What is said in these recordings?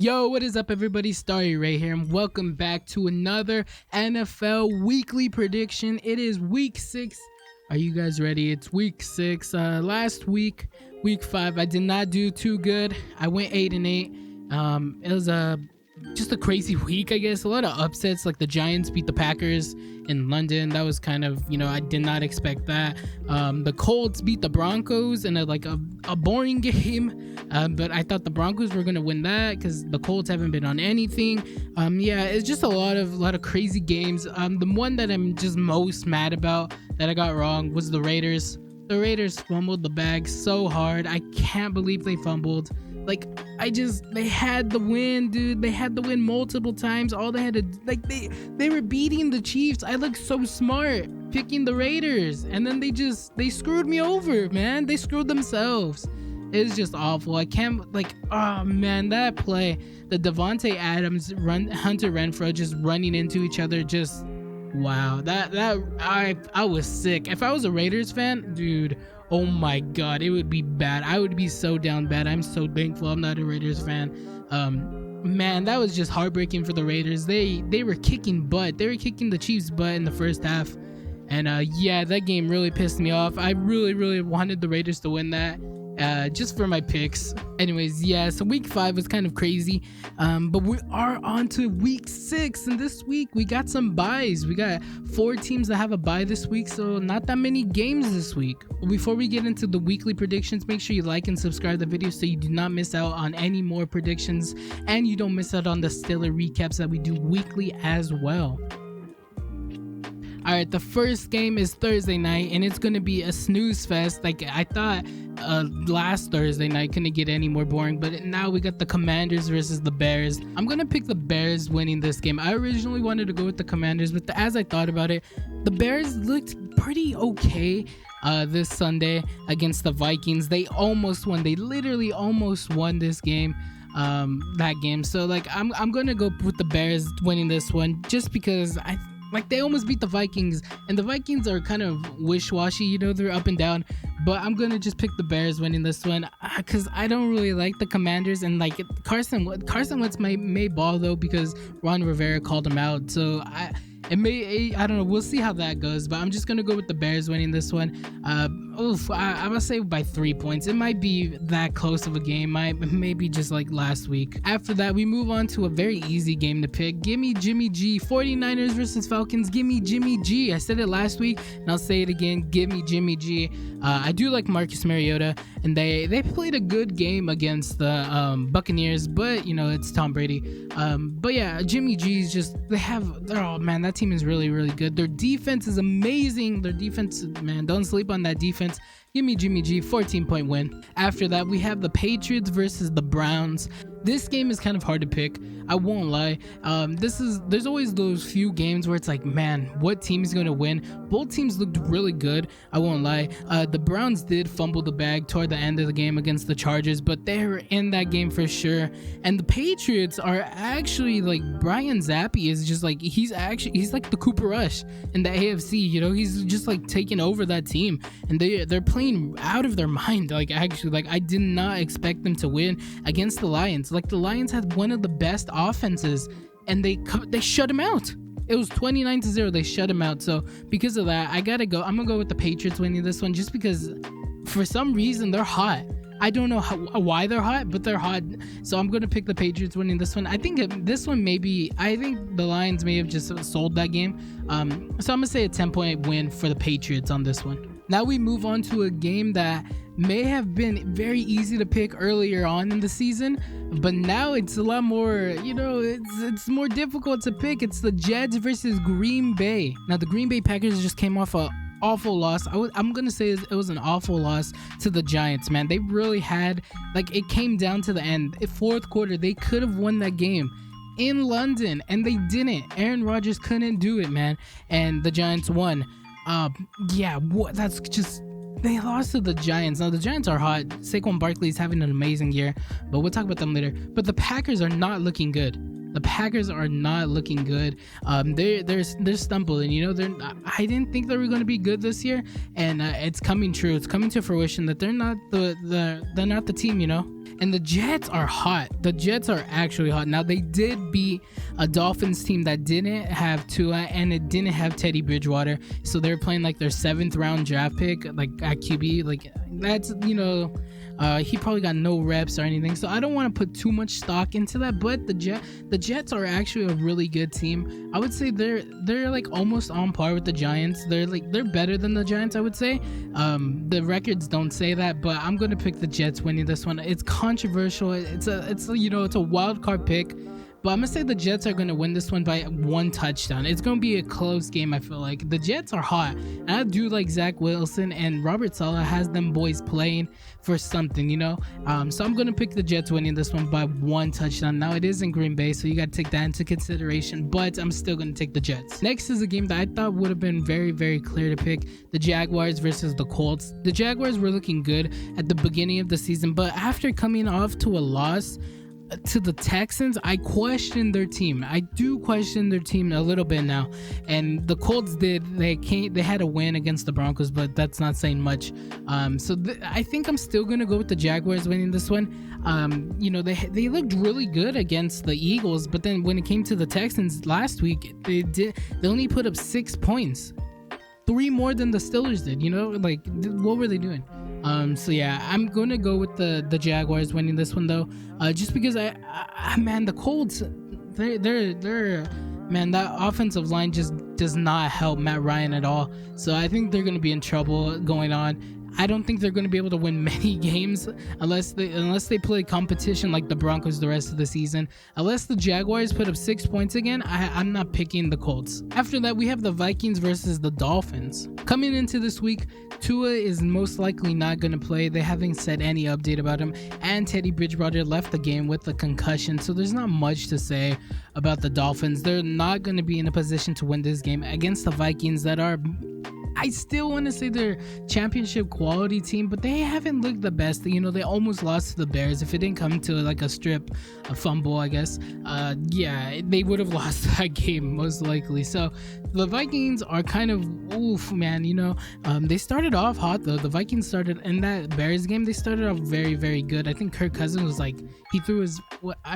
Yo, what is up, everybody? Starry Ray here, and welcome back to another NFL weekly prediction. It is week 6. Are you guys ready? It's week 6. Last week, week 5, I did not do too good. I went 8-8. It was just a crazy week, I guess. A lot of upsets, like the Giants beat the Packers in London. That was kind of, I did not expect that. The Colts beat the Broncos in a boring game, but I thought the Broncos were gonna win that because the Colts haven't been on anything. Yeah, it's just a lot of crazy games. The one that I'm just most mad about that I got wrong was the Raiders. The Raiders fumbled the bag so hard. I can't believe they fumbled. They had the win, dude. They had the win multiple times. All they had to, they were beating the Chiefs. I looked so smart picking the Raiders, and then they screwed me over, man. They screwed themselves. It was just awful. I can't, oh man, that play, the Devontae Adams Hunter Renfrow just running into each other, just wow. I was sick. If I was a Raiders fan, dude, oh my god, it would be bad. I would be so down bad. I'm so thankful I'm not a Raiders fan. Man, that was just heartbreaking for the Raiders. They were kicking butt. They were kicking the Chiefs' butt in the first half. And yeah, that game really pissed me off. I really wanted the Raiders to win that. Just for my picks. Anyways, yeah, so week 5 was kind of crazy, but we are on to week 6, and this week we got some buys. We got 4 teams that have a bye this week, so not that many games this week. Before we get into the weekly predictions, make sure you like and subscribe the video so you do not miss out on any more predictions, and you don't miss out on the Steeler recaps that we do weekly as well. All right, the first game is Thursday night, and it's going to be a snooze fest. Like I thought last Thursday night couldn't get any more boring, but now we got the Commanders versus the Bears. I'm going to pick the Bears winning this game. I originally wanted to go with the Commanders, but as I thought about it, the Bears looked pretty okay this Sunday against the Vikings. They almost won. They literally almost won this game. That game. So I'm going to go with the Bears winning this one just because they almost beat the Vikings, and the Vikings are kind of wish-washy, they're up and down, but I'm gonna just pick the Bears winning this one because I don't really like the Commanders, and Carson Wentz may ball though because Ron Rivera called him out, so I don't know, we'll see how that goes, but I'm just gonna go with the Bears winning this one. I'm gonna say by 3 points. It might be that close of a game, maybe just like last week. After that, we move on to a very easy game to pick. Give me Jimmy G. 49ers versus Falcons. Give me Jimmy G. I said it last week, and I'll say it again. Give me Jimmy G. I do like Marcus Mariota, and they played a good game against the Buccaneers, but it's Tom Brady. But yeah, Jimmy G's just oh man, that team is really good. Their defense is amazing. Their defense, man, don't sleep on that defense. Give me Jimmy G, 14-point win. After that, we have the Patriots versus the Browns. This game is kind of hard to pick, I won't lie. There's always those few games where it's like, man, what team is going to win? Both teams looked really good, I won't lie. The Browns did fumble the bag toward the end of the game against the Chargers, but they were in that game for sure. And the Patriots are actually Brian Zappi is just he's like the Cooper Rush in the AFC, he's just taking over that team, and they're playing out of their mind. I did not expect them to win against the Lions. The Lions had one of the best offenses, and they shut him out. It was 29-0. They shut him out. So because of that, I'm gonna go with the Patriots winning this one, just because for some reason they're hot. I don't know why they're hot, but they're hot. So I'm gonna pick the Patriots winning this one. I think this one I think the Lions may have just sold that game. So I'm gonna say a 10-point win for the Patriots on this one. Now we move on to a game that may have been very easy to pick earlier on in the season, but now it's a lot more, it's more difficult to pick. It's the Jets versus Green Bay. Now the Green Bay Packers just came off a awful loss. I'm gonna say it was an awful loss to the Giants, man. They really had, it came down to the end. Fourth quarter, they could have won that game in London, and they didn't. Aaron Rodgers couldn't do it, man, and the Giants won. That's just, they lost to the Giants. Now the Giants are hot. Saquon Barkley is having an amazing year, but we'll talk about them later. But the Packers are not looking good. They're stumbling. I didn't think they were going to be good this year, and it's coming true. It's coming to fruition that they're not the team. And the Jets are hot. The Jets are actually hot. Now, they did beat a Dolphins team that didn't have Tua and it didn't have Teddy Bridgewater. So they're playing like their 7th round draft pick, like at QB. Like that's, he probably got no reps or anything. So I don't want to put too much stock into that. But the Jets are actually a really good team. I would say they're like almost on par with the Giants. They're better than the Giants, I would say. The records don't say that, but I'm gonna pick the Jets winning this one. It's controversial. It's a wild card pick, but I'm gonna say the Jets are gonna win this one by 1 touchdown. It's gonna be a close game. I feel like the Jets are hot, and I do like Zach Wilson, and Robert Saleh has them boys playing for something, So I'm gonna pick the Jets winning this one by 1 touchdown. Now it is in Green Bay, so you gotta take that into consideration, but I'm still gonna take the Jets. Next is a game that I thought would have been very, very clear to pick: the Jaguars versus the Colts. The Jaguars were looking good at the beginning of the season, but after coming off to a loss to the Texans, I question their team. I do question their team a little bit now. And the Colts they had a win against the Broncos, but that's not saying much. I think I'm still gonna go with the Jaguars winning this one. They looked really good against the Eagles, but then when it came to the Texans last week, they only put up 6 points. 3 more than the Steelers did. What were they doing? I'm gonna go with the Jaguars winning this one though, just because the Colts, that offensive line just does not help Matt Ryan at all. So I think they're gonna be in trouble going on. I don't think they're going to be able to win many games unless they play competition like the Broncos the rest of the season. Unless the Jaguars put up 6 points again, I'm not picking the Colts. After that, we have the Vikings versus the Dolphins. Coming into this week, Tua is most likely not going to play. They haven't said any update about him, and Teddy Bridgewater left the game with a concussion, so there's not much to say about the Dolphins. They're not going to be in a position to win this game against the Vikings that are, I still want to say they're championship quality team, but they haven't looked the best. They almost lost to the Bears. If it didn't come to like a fumble, I guess, they would have lost that game most likely. So the Vikings are kind of oof, man. They started off hot though. The Vikings started in that Bears game. They started off very, very good. I think Kirk Cousins was he threw his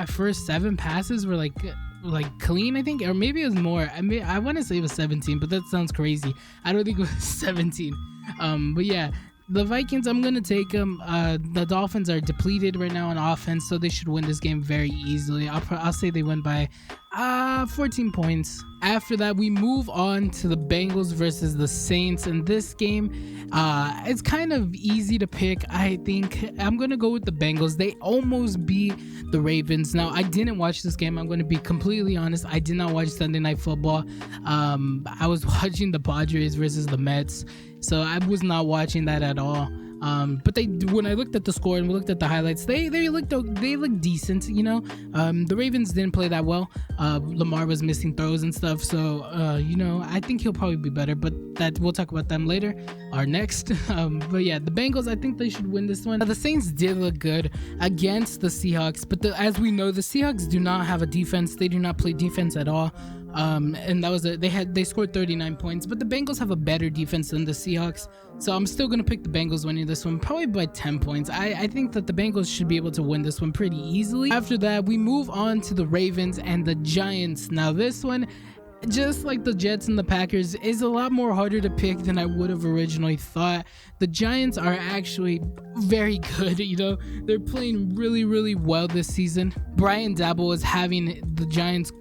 first 7 passes were like clean, I think, or maybe it was more. I want to say it was 17, but that sounds crazy. I don't think it was 17. But yeah, the Vikings, I'm gonna take them. The Dolphins are depleted right now on offense, so they should win this game very easily. I'll say they win by 14 points. After that, we move on to the Bengals versus the Saints. In this game, it's kind of easy to pick. I think I'm gonna go with the Bengals. They almost beat the Ravens. Now, I didn't watch this game. I'm gonna be completely honest. I did not watch Sunday Night Football. I was watching the Padres versus the Mets, so I was not watching that at all. But when I looked at the score and we looked at the highlights, they looked decent. The Ravens didn't play that well. Lamar was missing throws and stuff, so I think he'll probably be better. But that we'll talk about them later or next. But yeah, the Bengals, I think they should win this one. The Saints did look good against the Seahawks, but as we know, the Seahawks do not have a defense. They do not play defense at all. And that was they scored 39 points, but the Bengals have a better defense than the Seahawks, so I'm still gonna pick the Bengals winning this one, probably by 10 points. I think that the Bengals should be able to win this one pretty easily. After that, we move on to the Ravens and the Giants. Now this one, just like the Jets and the Packers, is a lot more harder to pick than I would have originally thought. The Giants are actually very good. They're playing really, really well this season. Brian Daboll is having the Giants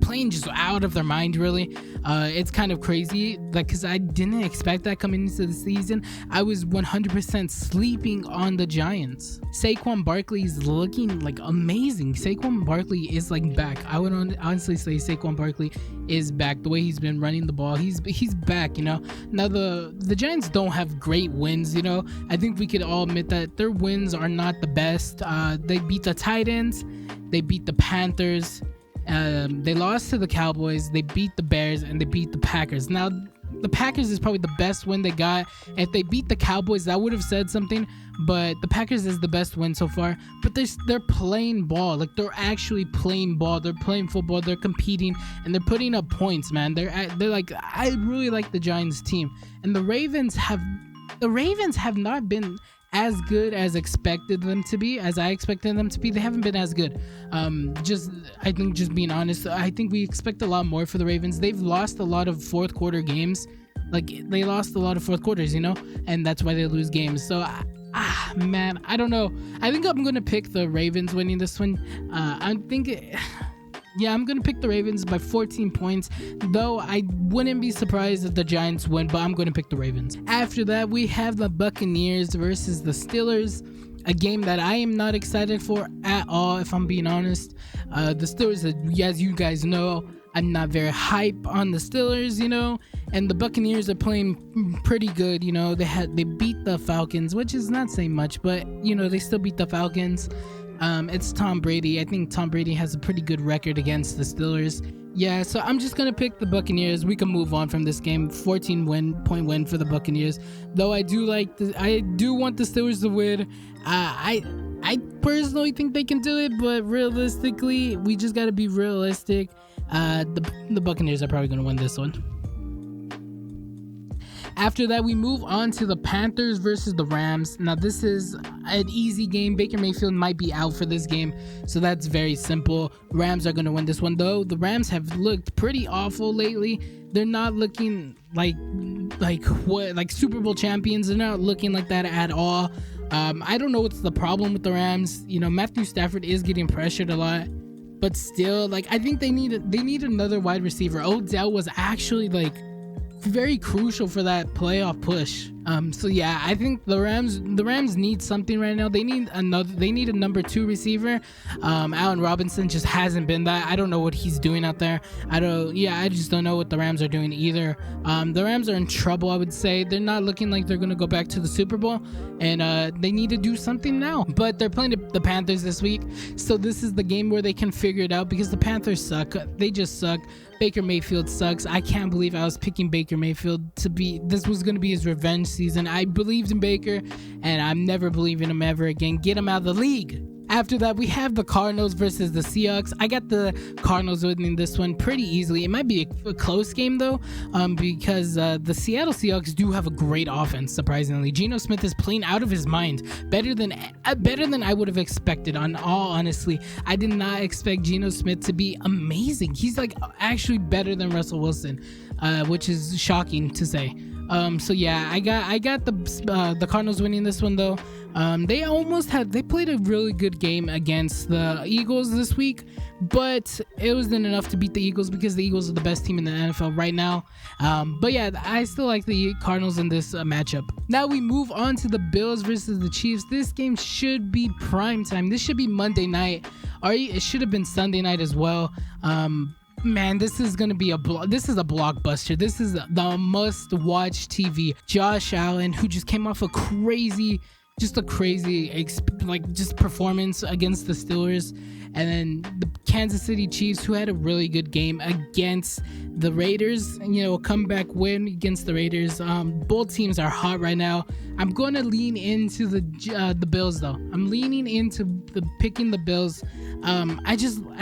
playing just out of their mind, really. It's kind of crazy, because I didn't expect that coming into the season. I was 100% sleeping on the Giants. Saquon Barkley is looking amazing. Saquon Barkley is back. I would honestly say Saquon Barkley is back. The way he's been running the ball, he's back. Now the Giants don't have great wins. I think we could all admit that their wins are not the best. They beat the Titans, they beat the Panthers. They lost to the Cowboys, they beat the Bears, and they beat the Packers. Now, the Packers is probably the best win they got. If they beat the Cowboys, that would have said something, but the Packers is the best win so far. But they're playing ball. They're actually playing ball. They're playing football. They're competing, and they're putting up points, man. I really like the Giants team. And the Ravens have not been as good as expected them to be, as I expected them to be. They haven't been as good. I think, just being honest, I think we expect a lot more for the Ravens. They've lost a lot of fourth quarter games. Like, they lost a lot of fourth quarters, and that's why they lose games. So man, I don't know. I think I'm gonna pick the Ravens winning this one. Yeah, I'm gonna pick the Ravens by 14 points, though I wouldn't be surprised if the Giants win, but I'm gonna pick the Ravens. After that, we have the Buccaneers versus the Steelers, a game that I am not excited for at all, if I'm being honest. The Steelers, as you guys know, I'm not very hype on the Steelers, and the Buccaneers are playing pretty good. They beat the Falcons, which is not saying much, but they still beat the Falcons. It's Tom Brady. I think Tom Brady has a pretty good record against the Steelers. Yeah, so I'm just gonna pick the Buccaneers. We can move on from this game. 14-point win for the Buccaneers. Though I do want the Steelers to win. I personally think they can do it, but realistically, we just gotta be realistic. The Buccaneers are probably gonna win this one. After that, we move on to the Panthers versus the Rams. Now, this is an easy game. Baker Mayfield might be out for this game, so that's very simple. Rams are going to win this one, though. The Rams have looked pretty awful lately. They're not looking like Super Bowl champions. They're not looking like that at all. I don't know what's the problem with the Rams. Matthew Stafford is getting pressured a lot, but still, I think they need another wide receiver. Odell was actually very crucial for that playoff push. So yeah, I think the Rams need something right now. They need a number 2 receiver. Allen Robinson just hasn't been that. I don't know what he's doing out there. I just don't know what the Rams are doing either. The Rams are in trouble, I would say. They're not looking like they're gonna go back to the Super Bowl, and they need to do something now. But they're playing the Panthers this week, so this is the game where they can figure it out, because the Panthers suck. They just suck. Baker Mayfield sucks. I can't believe I was picking Baker Mayfield this was going to be his revenge season. I believed in Baker, and I'm never believing him ever again. Get him out of the league. After that, we have the Cardinals versus the Seahawks. I got the Cardinals winning this one pretty easily. It might be a close game, though, because the Seattle Seahawks do have a great offense, surprisingly. Geno Smith is playing out of his mind, better than I would have expected, on all honestly. I did not expect Geno Smith to be amazing. He's actually better than Russell Wilson, which is shocking to say. So yeah, I got the Cardinals winning this one, though. They played a really good game against the Eagles this week, but it wasn't enough to beat the Eagles, because the Eagles are the best team in the NFL right now. But yeah, I still like the Cardinals in this matchup. Now we move on to the Bills versus the Chiefs. This game should be prime time. This should be Monday night, or it should have been Sunday night as well. Man, this is gonna be this is a blockbuster. This is the must-watch TV. Josh Allen, who just came off a crazy performance against the Steelers, and then the Kansas City Chiefs, who had a really good game against the Raiders. A comeback win against the Raiders. Both teams are hot right now. I'm going to lean into the Bills, though. I'm leaning into picking the Bills. I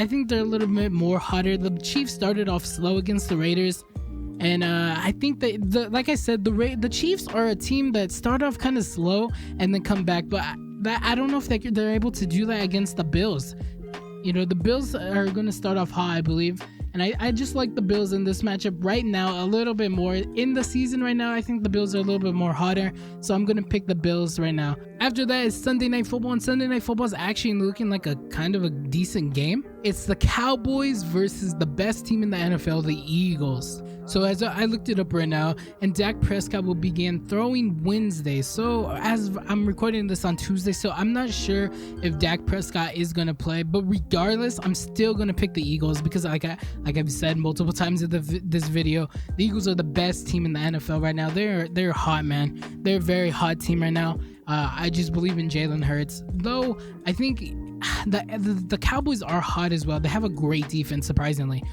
think they're a little bit more hotter. The Chiefs started off slow against the Raiders, and I think that like I said, the Chiefs are a team that start off kind of slow and then come back. But I don't know if they're able to do that against the Bills. The Bills are going to start off high, I believe. And I just like the Bills in this matchup right now a little bit more. In the season right now, I think the Bills are a little bit more hotter. So I'm going to pick the Bills right now. After that is Sunday Night Football. And Sunday Night Football is actually looking like a kind of a decent game. It's the Cowboys versus the best team in the NFL, the Eagles. So as I looked it up right now, and Dak Prescott will begin throwing Wednesday. So as I'm recording this on Tuesday, so I'm not sure if Dak Prescott is going to play. But regardless, I'm still going to pick the Eagles, because like I've said multiple times in this video, the Eagles are the best team in the NFL right now. They're hot, man. They're a very hot team right now. I just believe in Jalen Hurts, though. I think the Cowboys are hot as well. They have a great defense, surprisingly.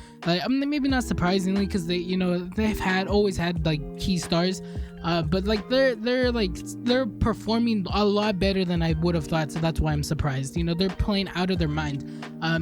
Maybe not surprisingly, because they've always had key stars. But like they're performing a lot better than I would have thought, so that's why I'm surprised. You know, they're playing out of their mind.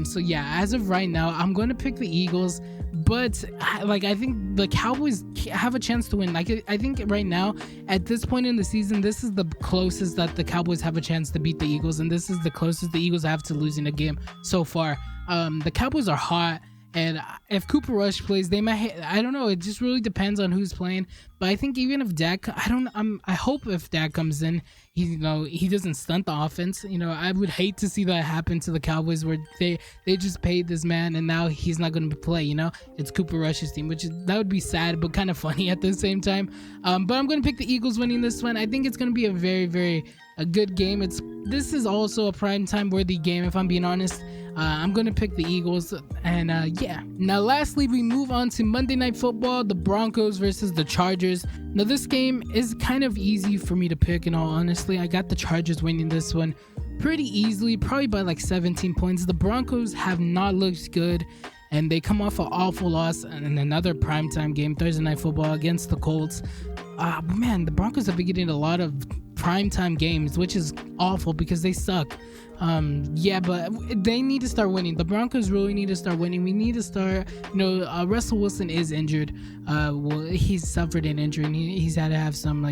So yeah, as of right now, I'm going to pick the Eagles, but I think the Cowboys have a chance to win. Like I think right now at this point in the season, this is the closest that the Cowboys have a chance to beat the Eagles, and this is the closest the Eagles have to losing a game so far. The Cowboys are hot, and if Cooper Rush plays, they might. I don't know. It just really depends on who's playing. But I think even if Dak, I hope if Dak comes in, he doesn't stunt the offense. You know, I would hate to see that happen to the Cowboys where they just paid this man and now he's not going to play. You know, it's Cooper Rush's team, that would be sad but kind of funny at the same time. But I'm going to pick the Eagles winning this one. I think it's going to be a very, very a good game. This is also a primetime worthy game, if I'm being honest. I'm going to pick the Eagles. And yeah. Now, lastly, we move on to Monday Night Football, the Broncos versus the Chargers. Now, this game is kind of easy for me to pick, in all honesty. I got the Chargers winning this one pretty easily, probably by like 17 points. The Broncos have not looked good, and they come off an awful loss in another primetime game, Thursday Night Football, against the Colts. Man, the Broncos have been getting a lot of primetime games, which is awful because they suck. Yeah, but they need to start winning. The Broncos really need to start winning. We need to start, Russell Wilson is injured. He's suffered an injury and he's had to have some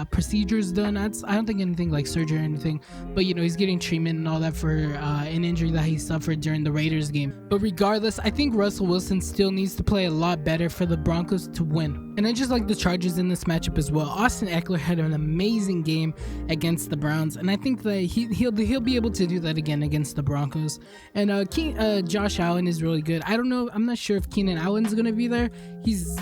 procedures done. I don't think anything like surgery or anything, but he's getting treatment and all that for an injury that he suffered during the Raiders game. But regardless, I think Russell Wilson still needs to play a lot better for the Broncos to win. And I just like the Chargers in this matchup as well. Austin Eckler had an amazing game against the Browns, and I think that he'll be able to do that again against the Broncos. And Josh Allen is really good. I don't know. I'm not sure if Keenan Allen's gonna be there. He's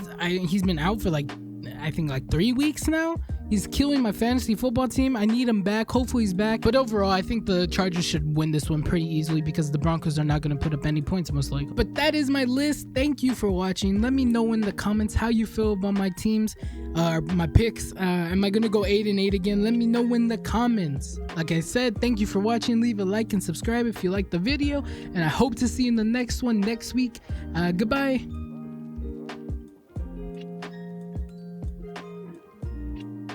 been out for I think 3 weeks now. He's killing my fantasy football team. I need him back. Hopefully he's back. But overall, I think the Chargers should win this one pretty easily because the Broncos are not going to put up any points most likely. But that is my list. Thank you for watching. Let me know in the comments how you feel about my teams, my picks. Am I going to go 8-8 again? Let me know in the comments. Like I said, thank you for watching. Leave a like and subscribe if you liked the video. And I hope to see you in the next one next week. Goodbye.